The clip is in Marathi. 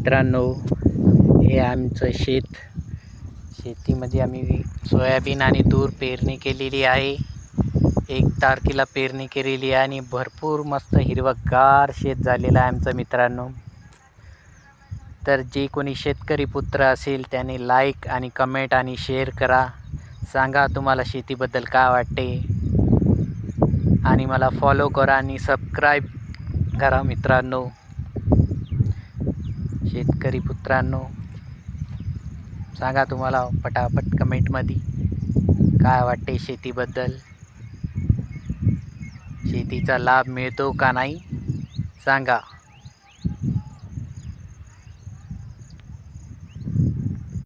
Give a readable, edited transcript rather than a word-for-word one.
मित्रांनो, हे आमचं शेतीमध्ये आम्ही सोयाबीन आणि तूर पेरणी केलेली आहे. 1 तारखेला पेरणी केलेली आहे आणि भरपूर मस्त हिरवंगार शेत झालेलं आहे आमचं मित्रांनो. तर जे कोणी शेतकरी पुत्र असेल त्याने लाईक आणि कमेंट आणि शेअर करा. सांगा तुम्हाला शेतीबद्दल काय वाटते आणि मला फॉलो करा आणि सबस्क्राईब करा मित्रांनो. शेतकरी पुत्रांनो, सांगा तुम्हाला पटापट कमेंटमध्ये काय वाटते शेतीबद्दल. शेतीचा लाभ मिळतो का नाही सांगा.